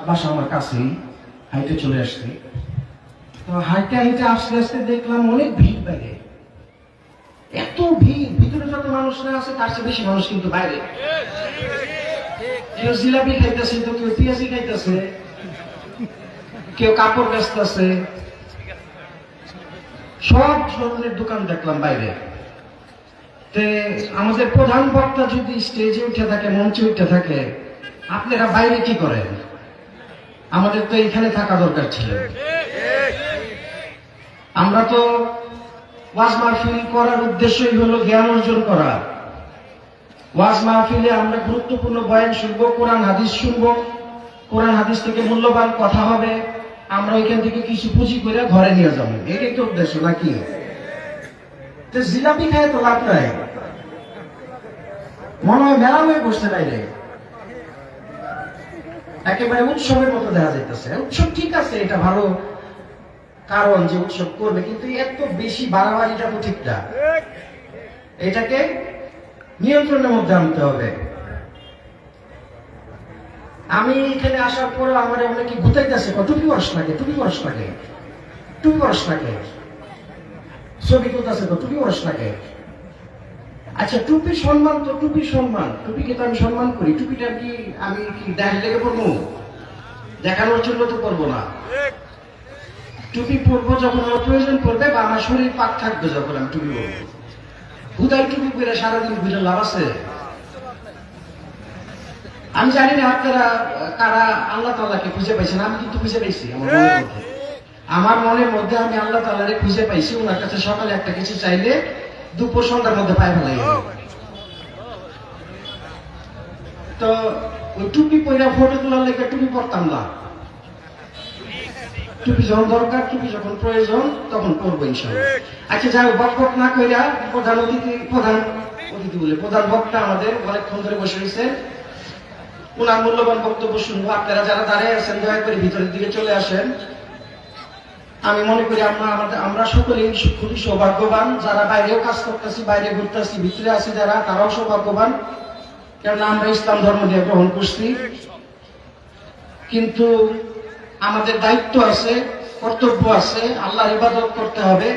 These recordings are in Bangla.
বাসা আমার কাছেই, হাইটে চলে আসছি। তো হাইটে হাইটে আস্তে আস্তে দেখলাম অনেক ভিড় বাইরে, এত ভিড়, ভিতরে যত মানুষ না আছে তার চেয়ে বেশি মানুষ কিন্তু বাইরে। কেউ জিলাপি খাইতেছে, তো কেউ পিয়াজি খাইতেছে, কেউ কাপড় বেচতেছে, সব ধরনের দোকান দেখলাম বাইরে। আমাদের প্রধান বক্তা যদি স্টেজে উঠে থাকে, মঞ্চে উঠে থাকে, আপনারা বাইরে কি করেন? আমাদের তো এখানে থাকা দরকার ছিল। আমরা তো ওয়াজ মাহফিল করার উদ্দেশ্যই হলো জ্ঞান অর্জন করা। ওয়াজ মাহফিলে আমরা গুরুত্বপূর্ণ বয়ান শুনবো, কোরআন হাদিস শুনবো, কোরআন হাদিস থেকে মূল্যবান কথা হবে, আমরা ওইখান থেকে কিছু পুঁজি করে ঘরে নিয়ে যাবো, এটাই তো উদ্দেশ্য নাকি? জিলাপি খায় তো লাভ নাই, মনে হয় মেলা হয়ে বসতে বাইরে, একেবারে উৎসবের মতো দেখা যাইতেছে। উৎসব ঠিক আছে, এটা ভালো কারণ যে উৎসব করবে, কিন্তু এত বেশি বাড়াবাড়িটা তো ঠিক না। এটাকে নিয়ন্ত্রণের মধ্যে আনতে হবে। আমি এখানে আসার পরে আমার অনেকে ঘুতাইতেছে, টুপি পরশ লাগে, টুপি পরশ লাগে, টুপি পরশ লাগে, ছবি তুলতেছে তো টুপি পরশ লাগে। আচ্ছা, টুপি সম্মান তো, টুপি সম্মান, টুপিকে তো আমি সম্মান করি। টুপিটা কি আমি কি দাঁড়ি লেগে পড়বো? দেখানোর জন্য তো করবো না। টুপি পরবো যখন আমার প্রয়োজন পড়বে, বা আমার শরীর পাক থাকবে যখন আমি টুপি পরবো। হুদাই টুপি পরে সারাদিন ঘুরে লাভ আছে? আমি জানি না আপনারা কারা আল্লাহ তাআলাকে খুঁজে পাইছেন। আমি কিন্তু খুঁজে পাইছি আমার মনের মধ্যে আমি আল্লাহ তাআলারে খুঁজে পাইছি। ওনার কাছে সকালে একটা কিছু চাইলে দুপুর সন্ধ্যার মধ্যে পায়ে ফেলাই। তো ওই টুপি পরে ফটো তোলার লেগে টুপি পরতাম না। টুপি যখন দরকার, টুপি যখন প্রয়োজন, তখন পরবো ইনশাআল্লাহ। আচ্ছা, যাই হোক, বকবক না কইরা প্রধান বক্তা আমাদের অনেকক্ষণ ধরে বসে রয়েছে, ওনার মূল্যবান বক্তব্য শুনবো। আপনারা যারা দাঁড়িয়ে আছেন দয়া করে ভিতরের দিকে চলে আসেন। আমি মনে করি আমরা সকলেই খুবই সৌভাগ্যবান, যারা বাইরেও কাজ করতেছি, বাইরে ঘুরতেছি, ভিতরে আছি যারা, তারাও সৌভাগ্যবান, কেননা আমরা ইসলাম ধর্ম নিয়ে গ্রহণ করছি। কিন্তু আমাদের দায়িত্ব আছে, কর্তব্য আছে, আল্লাহর ইবাদত করতে হবে।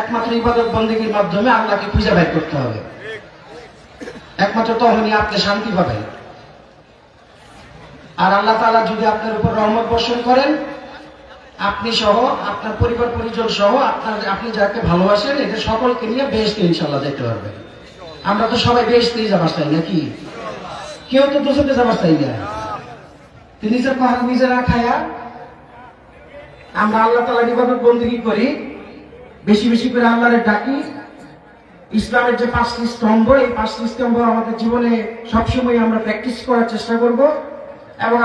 একমাত্র ইবাদত বন্দেগীর মাধ্যমে আল্লাহকে খুঁজে বের করতে হবে। একমাত্র তখনই আপনি শান্তি পাবেন। আর আল্লাহ তাআলা যদি আপনার উপর রহমত বর্ষণ করেন, আপনি সহ, আপনার পরিবার পরিজন সহ, আপনি যাকে ভালোবাসেন, এদের সকলকে নিয়ে বেহেশতে ইনশাআল্লাহ যেতে পারবেন। আমরা তো সবাই বেহেশতেই যাবার চাই নাকি? কেউ তো দোষতে যাবার চাই না। নিজের পাহাড় নিজেরা খায়া আমরা আল্লাহ তাআলার ইবাদত বন্দেগী করি, বেশি বেশি করে আল্লাহরে ডাকি। ইসলামের যে 5টি স্তম্ভ, এই 5টি স্তম্ভ আমাদের জীবনে সবসময় আমরা প্র্যাকটিস করার চেষ্টা করব এবং